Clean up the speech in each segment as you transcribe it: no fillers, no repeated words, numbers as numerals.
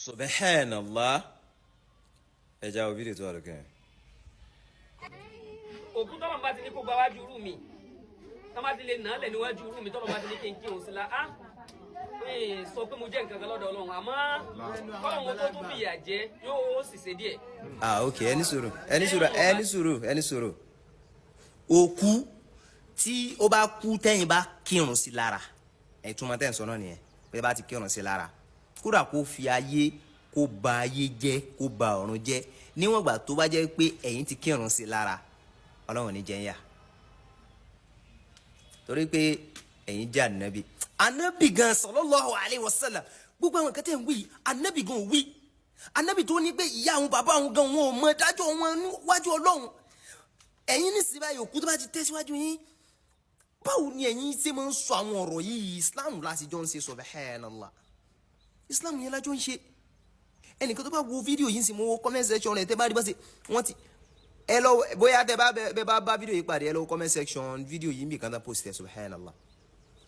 Subhanallah. Ẹ já o fídíò tó wà lókè. Òkú tọ́lọ̀ bá ti ní kó gba wájú rú mi tọ́ bá ti lè nà á lẹ̀ níwájú rú mi tọ́lọ̀ bá ti ní kí n kí òun sí la á sọ pé mo jẹ́ nǹkan kan lọ́dọ̀ Ọlọ́run àmọ́ kọ́lọ́run tó tún fìyà jẹ yóò sì ṣe díẹ̀. Ok, ẹni sùúrù. Òkú tí ó bá kú tẹ́yìn bá kírun sí lára ẹ̀túnmọ̀ tẹ́ ń sọ náà nìyẹn pé bá ti kírun sí lára kódà kó fi ayé kó ba ayé jẹ́ kó ba ọ̀run jẹ́ níwọ̀n ìgbà tó bá jẹ́ pé ẹ̀yin ti kírun sí lára Ọlọ́run ní jẹ́ ń yà torí pé ẹ̀yin jẹ́ ànábì gan sallallahu alaihi wasallam gbogbo àwọn kẹtẹ́ ń wí ànábì gan wí ànábì tó ní pé ìyá àwọn bàbá àwọn gan wọn ò mọ dájọ́ wọn níwájú Ọlọ́run ẹ̀yin ní sí báyìí òkú tó bá ti tẹ̀síwájú yín báwo ni ẹ̀yin ṣe máa ń sọ àwọn ọ̀rọ̀ yìí Islam láti jọ ń ṣe subhanallah Islam yẹn lájọ ń ṣe ẹnìkan tó bá wo fídíò yìí sì mo wo comment section rẹ̀ tẹ́ bá rí bá ṣe wọ́n ti ẹ lọ bóyá tẹ́ bá fídíò yìí pàdé ẹ lọ comment section fídíò yìí nbí kan tá post ẹ subhanallah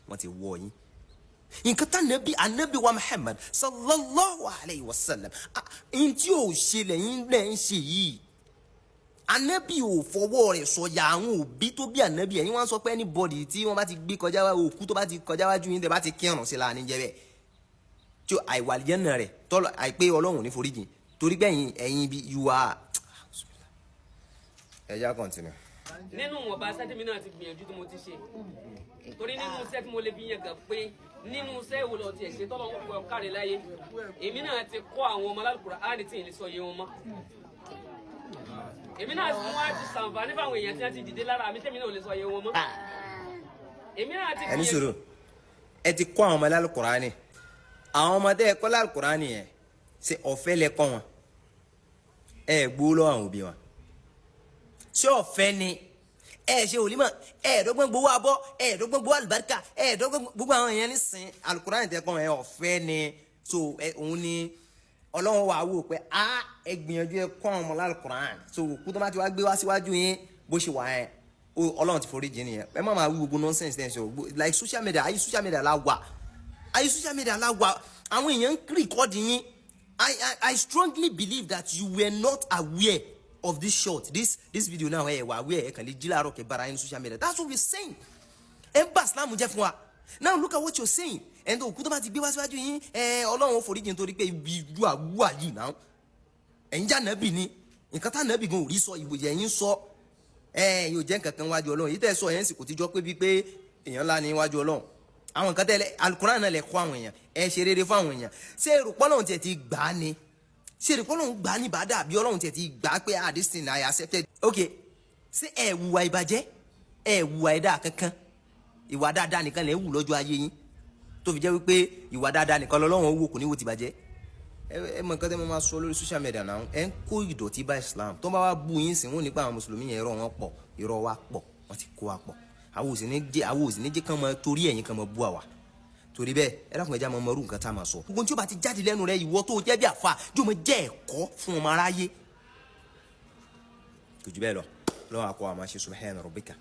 wọ́n ti wọ̀ yín nǹkan tá anabi wa Muhammad sallallahu alayhi wa sallam ẹ̀yin tí ò ṣe lẹ́yìn ń ṣe yìí anabi ò fọwọ́ rẹ̀ sọ̀yà àwọn òbí tó bí anabi ẹ̀yin wọ́n sọ pé anybody tí wọ́n bá ti gbé kọjá wá òkú tó bá ti kọjá wájú yín tẹ́ bá ti kírun sí la ní jẹ́ bẹ́ẹ̀ tí àìwàlìyàn náà rẹ̀ tọ́lọ̀ àìpé Ọlọ́run ní foríjì torí pé ẹ̀yin bí you are. ẹ já continue. nínú ọba sẹ́tìmí náà ti gbìyànjú tí mo ti ṣe torí nínú iṣẹ́ tí mo lè fi yàn gàn pé nínú iṣẹ́ ìwò lọ tiẹ̀ ṣe tọ́lọ́ ń kọ́ káre láyé èmi náà ti kọ́ àwọn ọmọ Al-Qur'ani tí ì lè sọ iye wọn mọ́ èmi náà ti wá ti sàǹfààní fáwọn èèyàn tí wọ́n ti dìde lára mi tẹ́mi náà ò lè sọ iye wọn mọ́ èmi náà ti ẹni sọ̀rọ̀ ẹ ti kọ́ àwọn ọmọ Al-Qur'ani àwọn ọmọdé ẹ̀kọ́ Al-Qur'ani yẹn ṣe ọ̀fẹ́ lẹ kọ́ wọn ẹ gbó lọ́wọ́ àwọn òbí wọn ṣé ọ̀fẹ́ ni ẹ ṣe òlímọ̀ ẹ̀ẹ́dọ́gbọ̀n gbowó abọ́ ẹ̀ẹ́dọ́gbọ̀n gbowó àlùbáríkà ẹ̀ẹ́dọ́gbọ̀n gbogbo àwọn èèyàn nísìn Al-Qur'ani tẹ́ kọ́ wọn ọ̀fẹ́ ni so òun ni Ọlọ́run wà wò pé ẹ gbìyànjú ẹ kọ́ ọmọ Al-Qur'ani so kú tó má ti wá gbé wá síwájú yín bó ṣe wà yẹn Ọlọ́run ti forí jìn nìyẹn ẹ má máa wí gbogbo nonsense tẹ́ ẹ sọ like social media ayé social media la wà àwọn èèyàn ń record yín I strongly believe that you were not aware of this short this video now ẹ wà aware ẹ kàn lè jí láàárọ̀ kẹ́ bára yín social media that's what we're saying ẹ ń bá Islam jẹ́ fún wa now look at what you're saying ẹni tó kú tó bá ti gbé wá síwájú yín Ọlọ́run foríjì nítorí pé ibi ìlú àwùwà yìí náà ẹ̀yin já nàbì ni nǹkan tá nàbì gan ò rí sọ ìwòye ẹ̀yin sọ yóò jẹ́ nǹkan kan wájú Ọlọ́run yìí tẹ́ sọ yẹn sì kò ti jọ pé bíi pé èèyàn ńlá ní wájú Ọlọ́run àwọn nǹkan tẹ́lẹ̀ Al-Qur'an náà lè kọ́ àwọn èèyàn ẹ ṣe rere fún àwọn èèyàn ṣé èrò pọ́lọ́run tiẹ̀ ti gbà á ni ṣé èrò pọ́lọ́run gbà á ní bàdà àbí Ọlọ́run tiẹ̀ ti gbà á pé this thing I accepted ok ṣé ẹ wùwà ìbàjẹ́ ẹ wùwà ẹ̀dá kankan ìwà dáadáa nìkan lè wù lọ́jọ́ ayé yín tó fi jẹ́ wípé ìwà dáadáa nìkan lọ́lọ́run wò kò ní wò ti bàjẹ́ ẹ mọ nǹkan tẹ́ mo máa sọ lórí social media náà ẹ ń kó ìdọ̀tí bá Islam tó bá wá bú yín sìn wọ́n nípa àwọn mùsùlùmí yẹn irọ́ wọn pọ̀ irọ́ wa pọ̀ wọ́n ti kó wa pọ̀ àwọn òsì ní jẹ́ kán mọ torí ẹ̀yin kán mọ bú àwa torí bẹ́ẹ̀ ẹ dákun ẹja mọ ọmọ orú nǹkan tá a máa sọ gbogbo tí ó bá ti jáde lẹ́nu rẹ ìwọ tó jẹ́ bí àfa yóò mọ jẹ́ ẹ̀kọ́ fún ọmọ aráyé kò jù bẹ́ẹ̀ lọ lọ́wọ́ àkọ́ àmọ́ ṣe subhana rabbika.